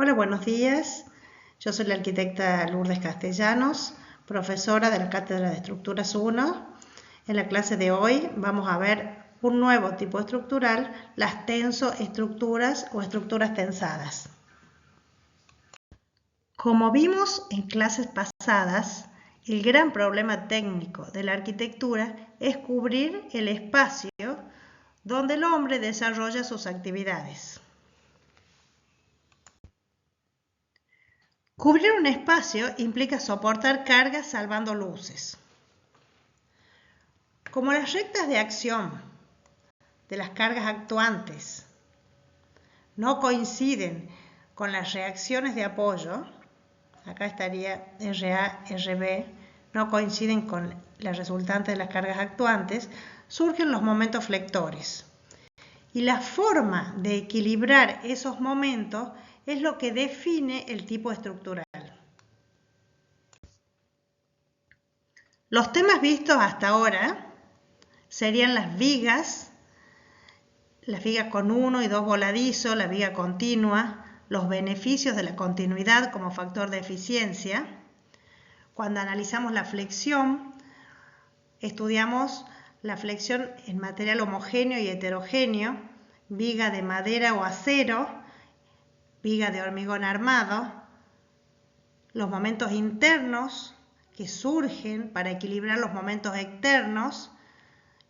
Hola, buenos días. Yo soy la arquitecta Lourdes Castellanos, profesora de la Cátedra de Estructuras 1. En la clase de hoy vamos a ver un nuevo tipo estructural, las tensoestructuras o estructuras tensadas. Como vimos en clases pasadas, el gran problema técnico de la arquitectura es cubrir el espacio donde el hombre desarrolla sus actividades. Cubrir un espacio implica soportar cargas salvando luces. Como las rectas de acción de las cargas actuantes no coinciden con las reacciones de apoyo, acá estaría RA, RB, no coinciden con las resultantes de las cargas actuantes, surgen los momentos flectores. Y la forma de equilibrar esos momentos es lo que define el tipo estructural. Los temas vistos hasta ahora serían las vigas con 1 y 2 voladizos, la viga continua, los beneficios de la continuidad como factor de eficiencia. Cuando analizamos la flexión, estudiamos la flexión en material homogéneo y heterogéneo, viga de madera o acero, viga de hormigón armado, los momentos internos que surgen para equilibrar los momentos externos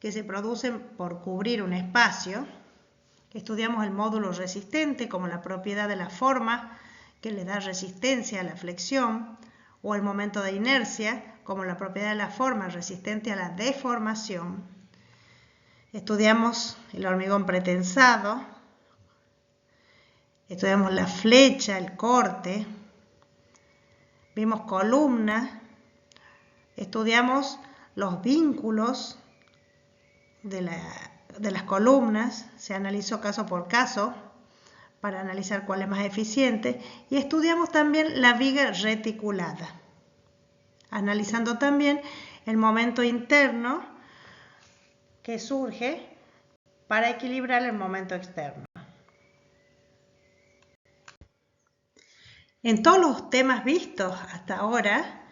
que se producen por cubrir un espacio. Estudiamos el módulo resistente como la propiedad de la forma que le da resistencia a la flexión, o el momento de inercia como la propiedad de la forma resistente a la deformación. Estudiamos el hormigón pretensado, estudiamos la flecha, el corte, vimos columnas, estudiamos los vínculos de las columnas, se analizó caso por caso para analizar cuál es más eficiente, y estudiamos también la viga reticulada, analizando también el momento interno que surge para equilibrar el momento externo. En todos los temas vistos hasta ahora,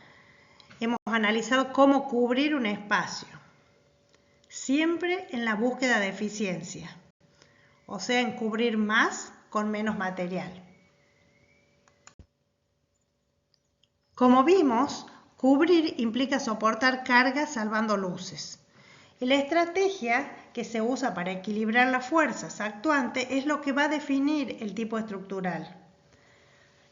hemos analizado cómo cubrir un espacio, siempre en la búsqueda de eficiencia, o sea, en cubrir más con menos material. Como vimos, cubrir implica soportar cargas salvando luces. Y la estrategia que se usa para equilibrar las fuerzas actuantes es lo que va a definir el tipo estructural.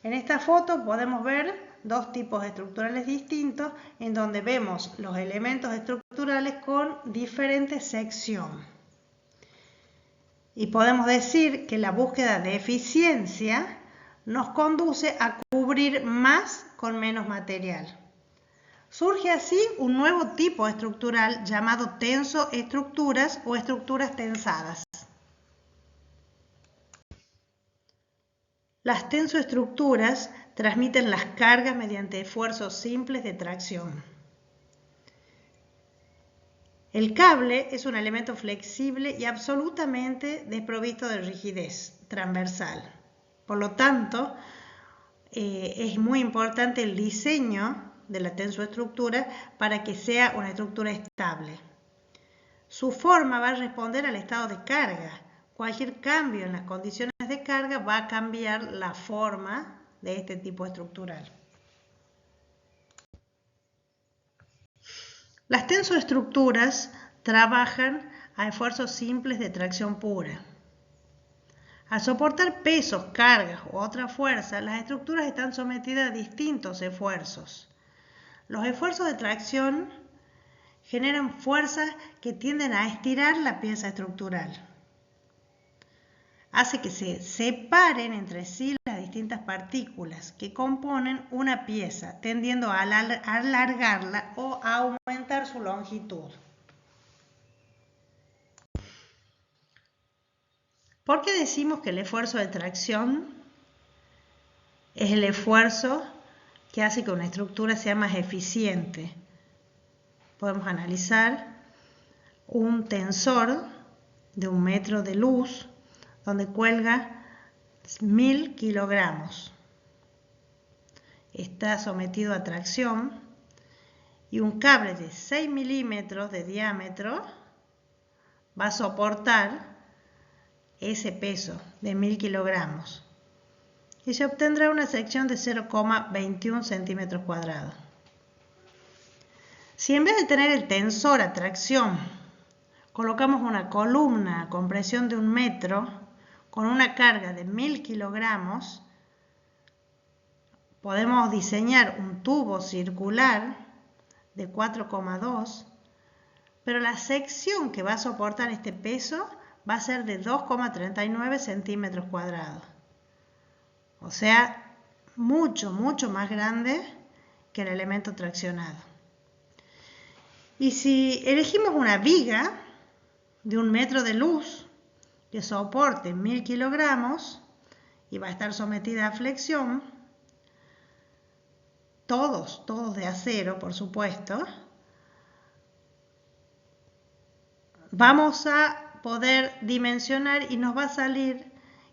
En esta foto podemos ver dos tipos estructurales distintos en donde vemos los elementos estructurales con diferente sección. Y podemos decir que la búsqueda de eficiencia nos conduce a cubrir más con menos material. Surge así un nuevo tipo estructural llamado tensoestructuras o estructuras tensadas. Las tensoestructuras transmiten las cargas mediante esfuerzos simples de tracción. El cable es un elemento flexible y absolutamente desprovisto de rigidez transversal. Por lo tanto, es muy importante el diseño de la tensoestructura para que sea una estructura estable. Su forma va a responder al estado de carga. Cualquier cambio en las condiciones de carga va a cambiar la forma de este tipo estructural. Las tensoestructuras trabajan a esfuerzos simples de tracción pura. Al soportar pesos, cargas u otra fuerza, las estructuras están sometidas a distintos esfuerzos. Los esfuerzos de tracción generan fuerzas que tienden a estirar la pieza estructural. Hace que se separen entre sí las distintas partículas que componen una pieza, tendiendo a alargarla o a aumentar su longitud. ¿Por qué decimos que el esfuerzo de tracción es el esfuerzo que hace que una estructura sea más eficiente? Podemos analizar un tensor de 1 metro de luz donde cuelga 1000 kilogramos. está sometido a tracción y un cable de 6 milímetros de diámetro va a soportar ese peso de 1000 kilogramos y se obtendrá una sección de 0,21 centímetros cuadrados. Si en vez de tener el tensor a tracción colocamos una columna a compresión de 1 metro con una carga de 1000 kilogramos, podemos diseñar un tubo circular de 4,2, pero la sección que va a soportar este peso va a ser de 2,39 centímetros cuadrados. O sea, mucho más grande que el elemento traccionado. Y si elegimos una viga de 1 metro de luz que soporte 1000 kilogramos y va a estar sometida a flexión, todos de acero, por supuesto, vamos a poder dimensionar y nos va a salir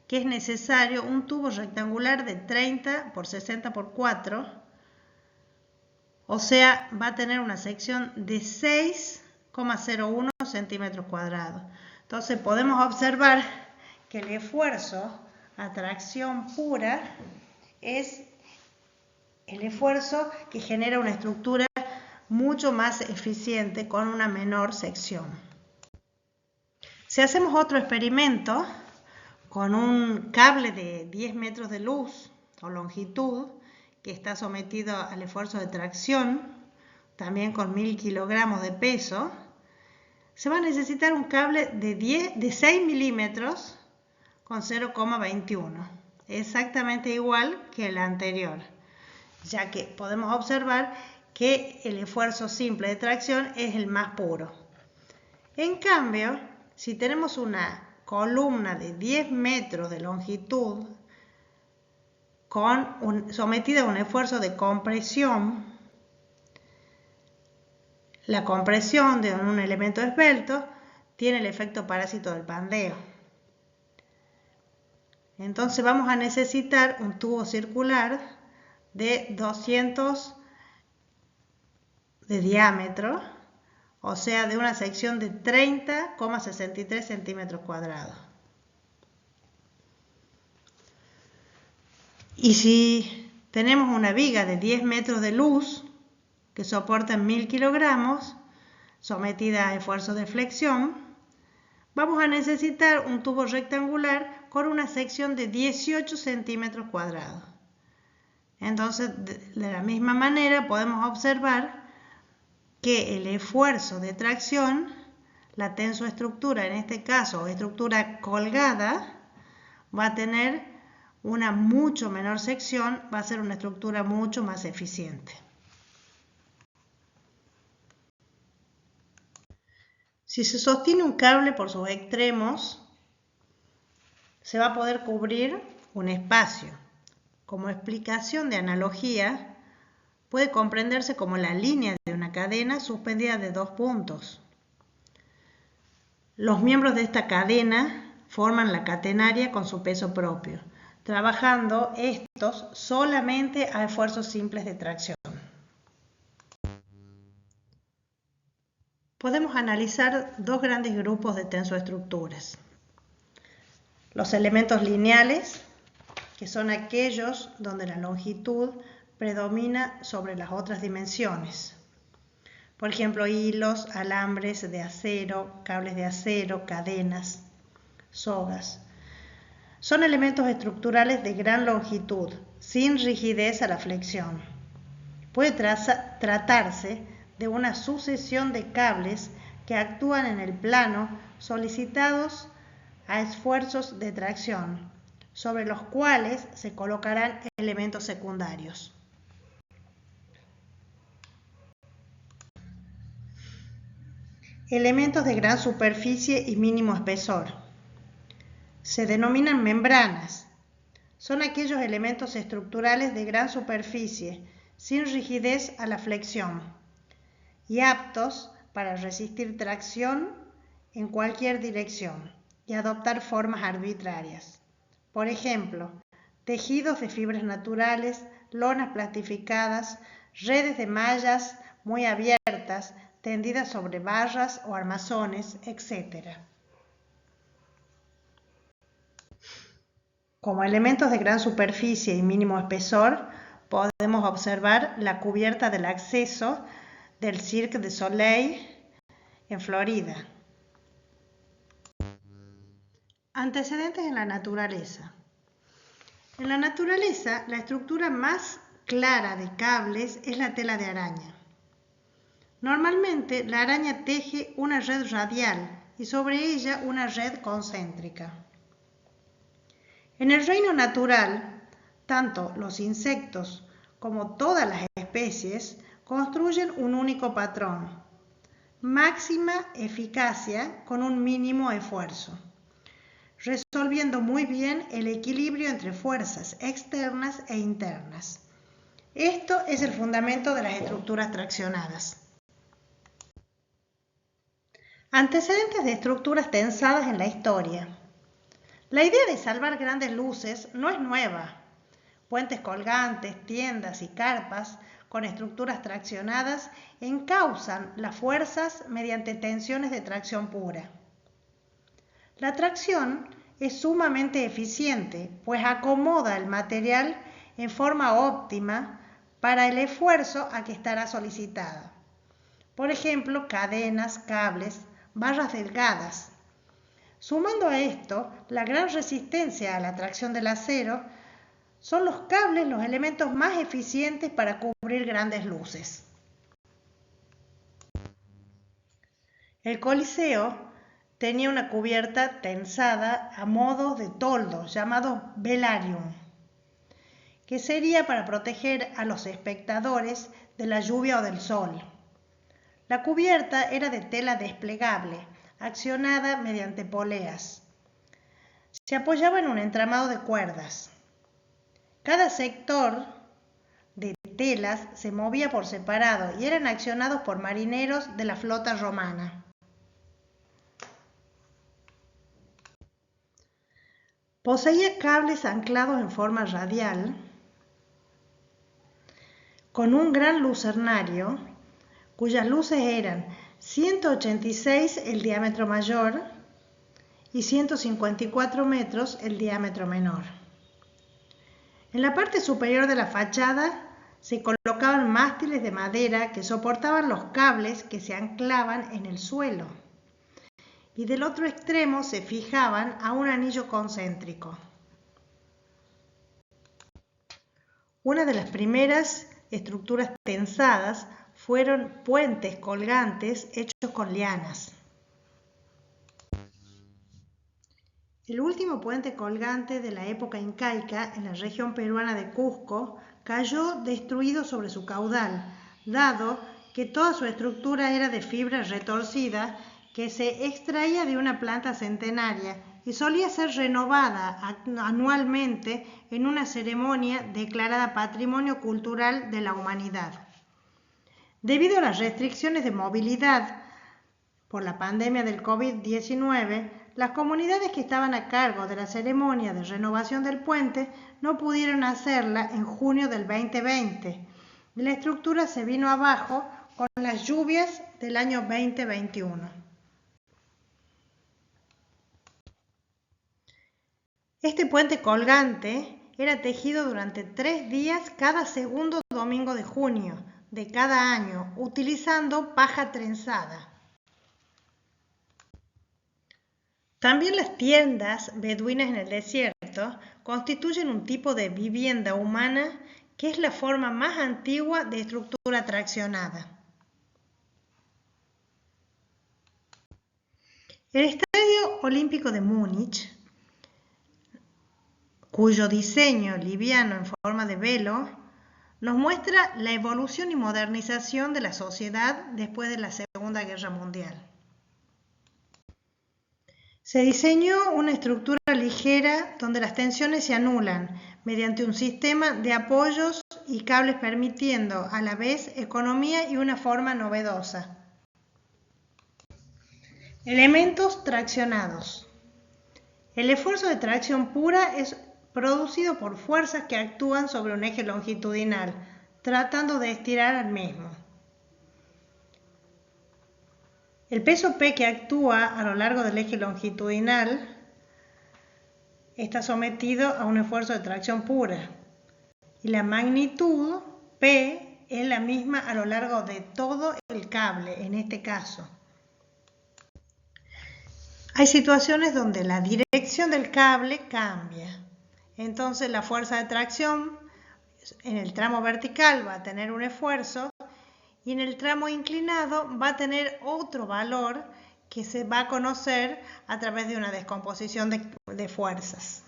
que es necesario un tubo rectangular de 30 por 60 por 4, o sea, va a tener una sección de 6,01 centímetros cuadrados. Entonces podemos observar que el esfuerzo a tracción pura es el esfuerzo que genera una estructura mucho más eficiente con una menor sección. Si hacemos otro experimento con un cable de 10 metros de luz o longitud que está sometido al esfuerzo de tracción, también con 1000 kilogramos de peso, se va a necesitar un cable de 6 milímetros con 0,21, exactamente igual que el anterior, ya que podemos observar que el esfuerzo simple de tracción es el más puro. En cambio, si tenemos una columna de 10 metros de longitud sometida a un esfuerzo de compresión, la compresión de un elemento esbelto tiene el efecto parásito del pandeo. Entonces vamos a necesitar un tubo circular de 200 de diámetro, o sea, de una sección de 30,63 centímetros cuadrados. Y si tenemos una viga de 10 metros de luz que soporta 1000 kilogramos, sometida a esfuerzo de flexión, vamos a necesitar un tubo rectangular con una sección de 18 centímetros cuadrados. Entonces, de la misma manera podemos observar que el esfuerzo de tracción, la tensoestructura en este caso, o estructura colgada, va a tener una mucho menor sección, va a ser una estructura mucho más eficiente. Si se sostiene un cable por sus extremos, se va a poder cubrir un espacio. Como explicación de analogía, puede comprenderse como la línea de una cadena suspendida de 2 puntos. Los miembros de esta cadena forman la catenaria con su peso propio, trabajando estos solamente a esfuerzos simples de tracción. Podemos analizar dos grandes grupos de tensoestructuras. Los elementos lineales, que son aquellos donde la longitud predomina sobre las otras dimensiones. Por ejemplo, hilos, alambres de acero, cables de acero, cadenas, sogas. Son elementos estructurales de gran longitud, sin rigidez a la flexión. Puede tratarse de una sucesión de cables que actúan en el plano solicitados a esfuerzos de tracción, sobre los cuales se colocarán elementos secundarios. Elementos de gran superficie y mínimo espesor. Se denominan membranas. Son aquellos elementos estructurales de gran superficie, sin rigidez a la flexión, y aptos para resistir tracción en cualquier dirección y adoptar formas arbitrarias. Por ejemplo, tejidos de fibras naturales, lonas plastificadas, redes de mallas muy abiertas, tendidas sobre barras o armazones, etc. Como elementos de gran superficie y mínimo espesor, podemos observar la cubierta del acceso del Cirque du Soleil en Florida. Antecedentes en la naturaleza. En la naturaleza, la estructura más clara de cables es la tela de araña. Normalmente, la araña teje una red radial y sobre ella una red concéntrica. En el reino natural, tanto los insectos como todas las especies construyen un único patrón. Máxima eficacia con un mínimo esfuerzo, resolviendo muy bien el equilibrio entre fuerzas externas e internas. Esto es el fundamento de las estructuras traccionadas. Antecedentes de estructuras tensadas en la historia. La idea de salvar grandes luces no es nueva. Puentes colgantes, tiendas y carpas con estructuras traccionadas encausan las fuerzas mediante tensiones de tracción pura. La tracción es sumamente eficiente, pues acomoda el material en forma óptima para el esfuerzo a que estará solicitada. Por ejemplo, cadenas, cables, barras delgadas. Sumando a esto, la gran resistencia a la tracción del acero, son los cables los elementos más eficientes para cubrir grandes luces. El Coliseo tenía una cubierta tensada a modo de toldo llamado velarium, que sería para proteger a los espectadores de la lluvia o del sol. La cubierta era de tela desplegable, accionada mediante poleas. Se apoyaba en un entramado de cuerdas. Cada sector de telas se movía por separado y eran accionados por marineros de la flota romana. Poseía cables anclados en forma radial con un gran lucernario cuyas luces eran 186 el diámetro mayor y 154 metros el diámetro menor. En la parte superior de la fachada se colocaban mástiles de madera que soportaban los cables que se anclaban en el suelo y del otro extremo se fijaban a un anillo concéntrico. Una de las primeras estructuras tensadas fueron puentes colgantes hechos con lianas. El último puente colgante de la época incaica en la región peruana de Cusco cayó destruido sobre su caudal, dado que toda su estructura era de fibra retorcida que se extraía de una planta centenaria y solía ser renovada anualmente en una ceremonia declarada Patrimonio Cultural de la Humanidad. Debido a las restricciones de movilidad por la pandemia del COVID-19, las comunidades que estaban a cargo de la ceremonia de renovación del puente no pudieron hacerla en junio del 2020 y la estructura se vino abajo con las lluvias del año 2021. Este puente colgante era tejido durante 3 días cada segundo domingo de junio de cada año, utilizando paja trenzada. También las tiendas beduinas en el desierto constituyen un tipo de vivienda humana que es la forma más antigua de estructura traccionada. El Estadio Olímpico de Múnich, cuyo diseño liviano en forma de velo, nos muestra la evolución y modernización de la sociedad después de la Segunda Guerra Mundial. Se diseñó una estructura ligera donde las tensiones se anulan mediante un sistema de apoyos y cables permitiendo a la vez economía y una forma novedosa. Elementos traccionados. El esfuerzo de tracción pura es producido por fuerzas que actúan sobre un eje longitudinal, tratando de estirar al mismo. El peso P que actúa a lo largo del eje longitudinal está sometido a un esfuerzo de tracción pura. Y la magnitud P es la misma a lo largo de todo el cable, en este caso. Hay situaciones donde la dirección del cable cambia. Entonces la fuerza de tracción en el tramo vertical va a tener un esfuerzo y en el tramo inclinado va a tener otro valor que se va a conocer a través de una descomposición de fuerzas.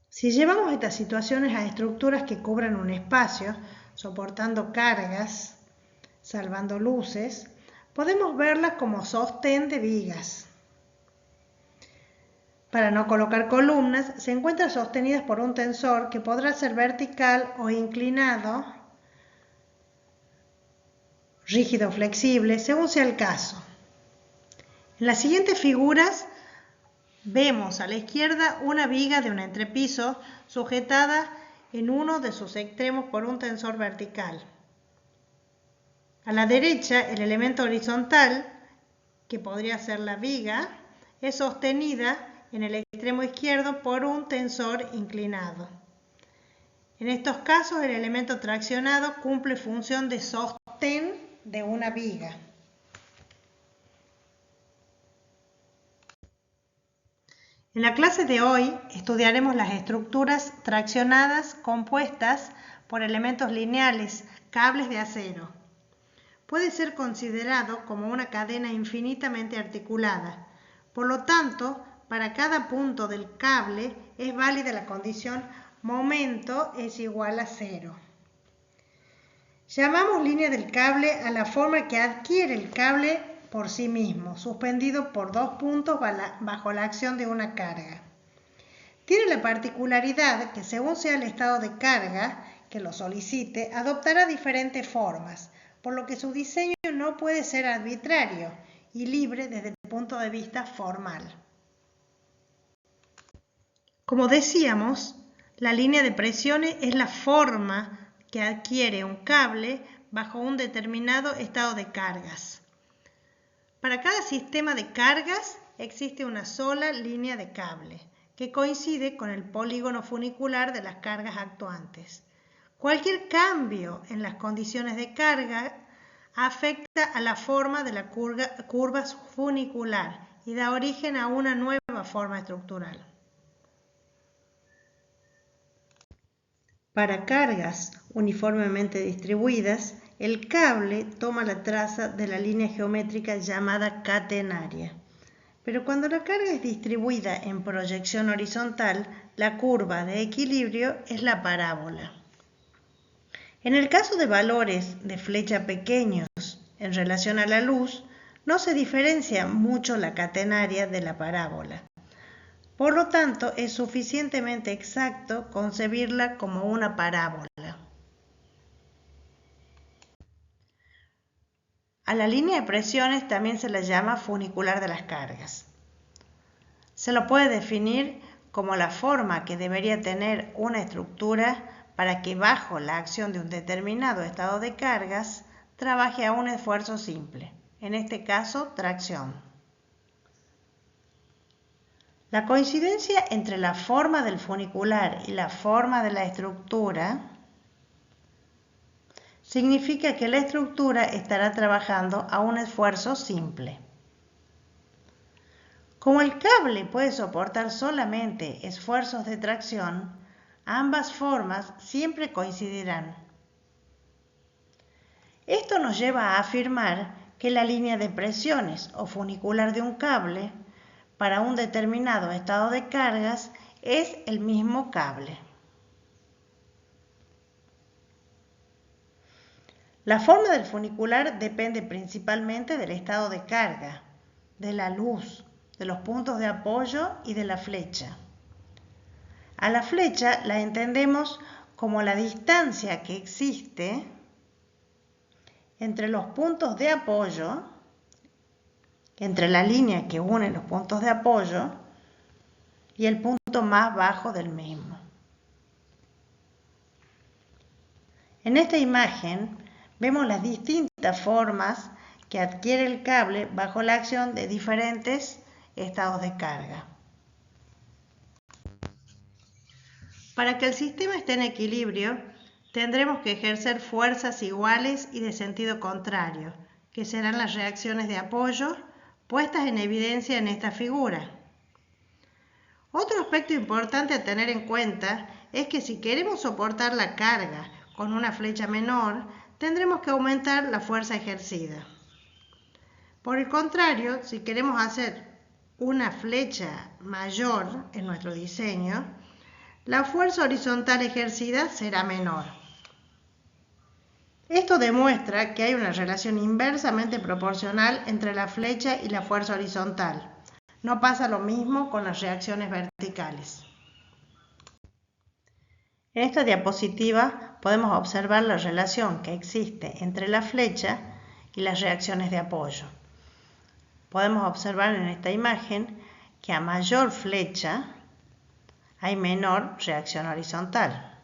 Si llevamos estas situaciones a estructuras que cubran un espacio, soportando cargas, salvando luces, podemos verlas como sostén de vigas. Para no colocar columnas, se encuentran sostenidas por un tensor que podrá ser vertical o inclinado, rígido o flexible, según sea el caso. En las siguientes figuras vemos a la izquierda una viga de un entrepiso sujetada en uno de sus extremos por un tensor vertical. A la derecha, el elemento horizontal, que podría ser la viga, es sostenida en el extremo izquierdo por un tensor inclinado. En estos casos, el elemento traccionado cumple función de sostén de una viga. En la clase de hoy estudiaremos las estructuras traccionadas compuestas por elementos lineales, cables de acero. Puede ser considerado como una cadena infinitamente articulada. Por lo tanto, para cada punto del cable es válida la condición momento es igual a 0. Llamamos línea del cable a la forma que adquiere el cable por sí mismo, suspendido por dos puntos bajo la acción de una carga. Tiene la particularidad que según sea el estado de carga que lo solicite, adoptará diferentes formas, por lo que su diseño no puede ser arbitrario y libre desde el punto de vista formal. Como decíamos, la línea de presiones es la forma que adquiere un cable bajo un determinado estado de cargas. Para cada sistema de cargas existe una sola línea de cable, que coincide con el polígono funicular de las cargas actuantes. Cualquier cambio en las condiciones de carga afecta a la forma de la curva funicular y da origen a una nueva forma estructural. Para cargas uniformemente distribuidas, el cable toma la traza de la línea geométrica llamada catenaria. Pero cuando la carga es distribuida en proyección horizontal, la curva de equilibrio es la parábola. En el caso de valores de flecha pequeños en relación a la luz, no se diferencia mucho la catenaria de la parábola. Por lo tanto, es suficientemente exacto concebirla como una parábola. A la línea de presiones también se la llama funicular de las cargas. Se lo puede definir como la forma que debería tener una estructura para que bajo la acción de un determinado estado de cargas trabaje a un esfuerzo simple, en este caso tracción. La coincidencia entre la forma del funicular y la forma de la estructura significa que la estructura estará trabajando a un esfuerzo simple. Como el cable puede soportar solamente esfuerzos de tracción, ambas formas siempre coincidirán. Esto nos lleva a afirmar que la línea de presiones o funicular de un cable para un determinado estado de cargas es el mismo cable. La forma del funicular depende principalmente del estado de carga, de la luz, de los puntos de apoyo y de la flecha. A la flecha la entendemos como la distancia que existe entre los puntos de apoyo, entre la línea que une los puntos de apoyo y el punto más bajo del mismo. En esta imagen vemos las distintas formas que adquiere el cable bajo la acción de diferentes estados de carga. Para que el sistema esté en equilibrio, tendremos que ejercer fuerzas iguales y de sentido contrario, que serán las reacciones de apoyo puestas en evidencia en esta figura. Otro aspecto importante a tener en cuenta es que si queremos soportar la carga con una flecha menor, tendremos que aumentar la fuerza ejercida. Por el contrario, si queremos hacer una flecha mayor en nuestro diseño, la fuerza horizontal ejercida será menor. Esto demuestra que hay una relación inversamente proporcional entre la flecha y la fuerza horizontal. No pasa lo mismo con las reacciones verticales. En esta diapositiva podemos observar la relación que existe entre la flecha y las reacciones de apoyo. Podemos observar en esta imagen que a mayor flecha hay menor reacción horizontal.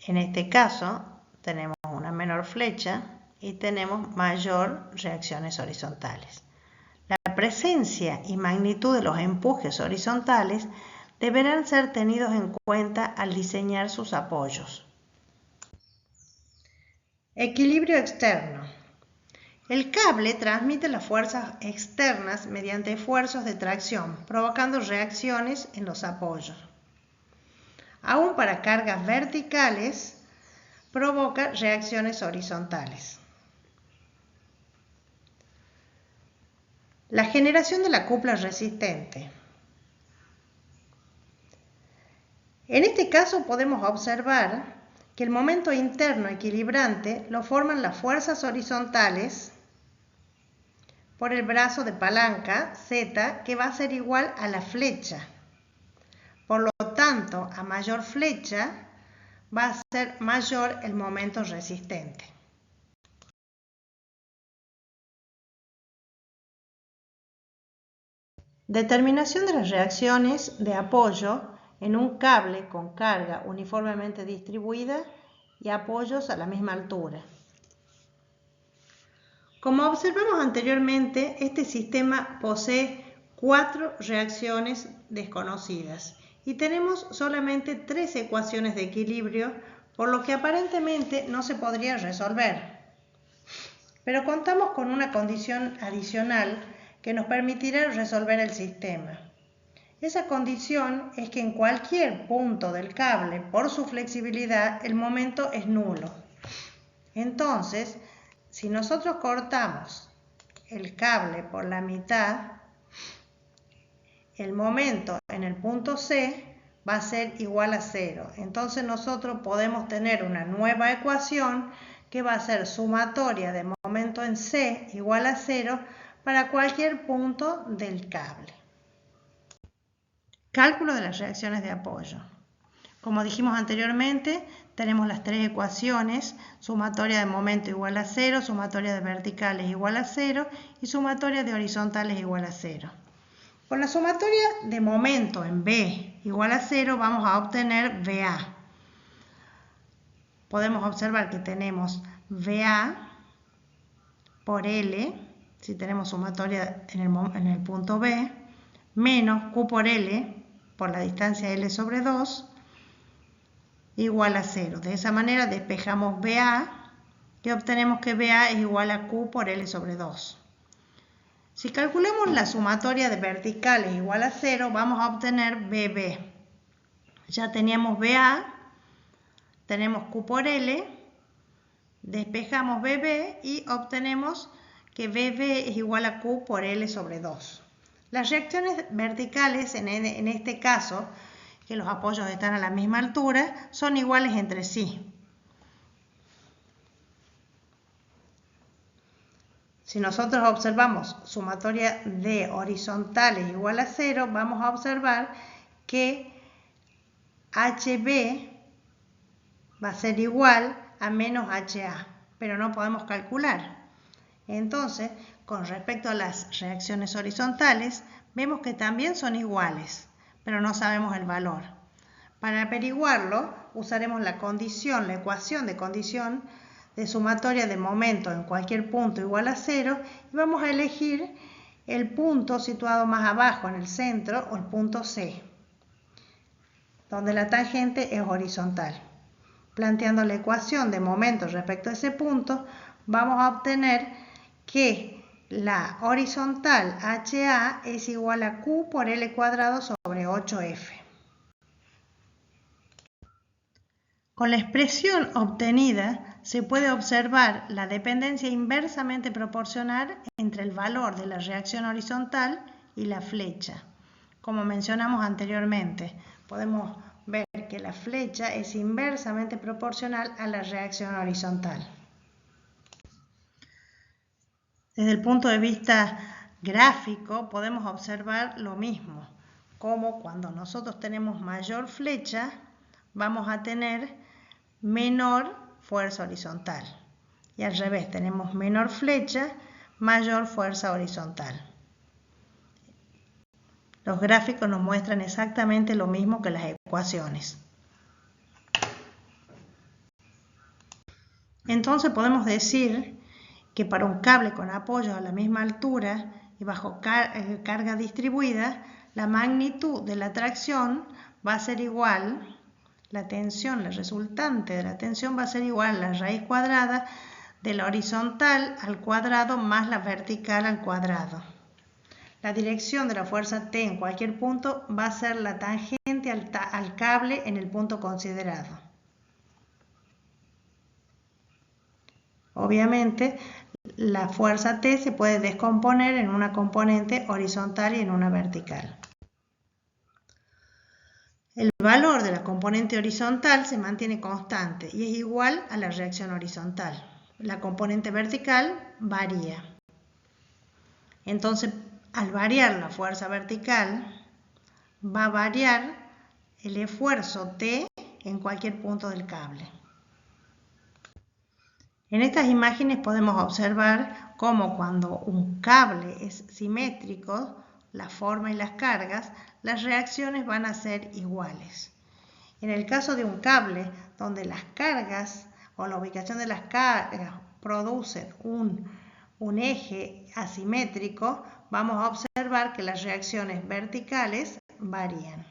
En este caso tenemos una menor flecha y tenemos mayor reacciones horizontales. La presencia y magnitud de los empujes horizontales deberán ser tenidos en cuenta al diseñar sus apoyos. Equilibrio externo. El cable transmite las fuerzas externas mediante esfuerzos de tracción, provocando reacciones en los apoyos. Aún para cargas verticales, provoca reacciones horizontales. La generación de la cupla resistente. En este caso podemos observar que el momento interno equilibrante lo forman las fuerzas horizontales por el brazo de palanca Z, que va a ser igual a la flecha. Por lo tanto, a mayor flecha va a ser mayor el momento resistente. Determinación de las reacciones de apoyo en un cable con carga uniformemente distribuida y apoyos a la misma altura. Como observamos anteriormente, este sistema posee 4 reacciones desconocidas y tenemos solamente 3 ecuaciones de equilibrio, por lo que aparentemente no se podría resolver. Pero contamos con una condición adicional que nos permitirá resolver el sistema. Esa condición es que en cualquier punto del cable, por su flexibilidad, el momento es nulo. Entonces, si nosotros cortamos el cable por la mitad, el momento en el punto C va a ser igual a 0. Entonces nosotros podemos tener una nueva ecuación que va a ser sumatoria de momento en C igual a 0 para cualquier punto del cable. Cálculo de las reacciones de apoyo. Como dijimos anteriormente, tenemos las 3 ecuaciones: sumatoria de momento igual a 0, sumatoria de verticales igual a 0 y sumatoria de horizontales igual a 0. Con la sumatoria de momento en B igual a 0 vamos a obtener VA. Podemos observar que tenemos VA por L, si tenemos sumatoria en el punto B, menos Q por L por la distancia L sobre 2, igual a 0. De esa manera despejamos VA y obtenemos que VA es igual a Q por L sobre 2. Si calculamos la sumatoria de verticales igual a 0, vamos a obtener BB. Ya teníamos VA, tenemos Q por L, despejamos BB y obtenemos que BB es igual a Q por L sobre 2. Las reacciones verticales, en este caso, que los apoyos están a la misma altura, son iguales entre sí. Si nosotros observamos sumatoria de horizontales igual a 0, vamos a observar que HB va a ser igual a menos HA, pero no podemos calcular. Entonces, con respecto a las reacciones horizontales, vemos que también son iguales, pero no sabemos el valor. Para averiguarlo, usaremos la ecuación de condición de sumatoria de momentos en cualquier punto igual a 0 y vamos a elegir el punto situado más abajo en el centro o el punto C, donde la tangente es horizontal. Planteando la ecuación de momentos respecto a ese punto, vamos a obtener que la horizontal HA es igual a Q por L cuadrado sobre 8F. Con la expresión obtenida se puede observar la dependencia inversamente proporcional entre el valor de la reacción horizontal y la flecha. Como mencionamos anteriormente, podemos ver que la flecha es inversamente proporcional a la reacción horizontal. Desde el punto de vista gráfico podemos observar lo mismo, como cuando nosotros tenemos mayor flecha vamos a tener menor fuerza horizontal y al revés, tenemos menor flecha, mayor fuerza horizontal. Los gráficos nos muestran exactamente lo mismo que las ecuaciones. Entonces podemos decir que para un cable con apoyo a la misma altura y bajo carga distribuida, la magnitud de la tracción va a ser igual, la tensión, la resultante de la tensión va a ser igual a la raíz cuadrada de la horizontal al cuadrado más la vertical al cuadrado. La dirección de la fuerza T en cualquier punto va a ser la tangente al cable en el punto considerado. Obviamente, la fuerza T se puede descomponer en una componente horizontal y en una vertical. El valor de la componente horizontal se mantiene constante y es igual a la reacción horizontal. La componente vertical varía. Entonces, al variar la fuerza vertical, va a variar el esfuerzo T en cualquier punto del cable. En estas imágenes podemos observar cómo cuando un cable es simétrico, la forma y las cargas, las reacciones van a ser iguales. En el caso de un cable donde las cargas o la ubicación de las cargas producen un eje asimétrico, vamos a observar que las reacciones verticales varían.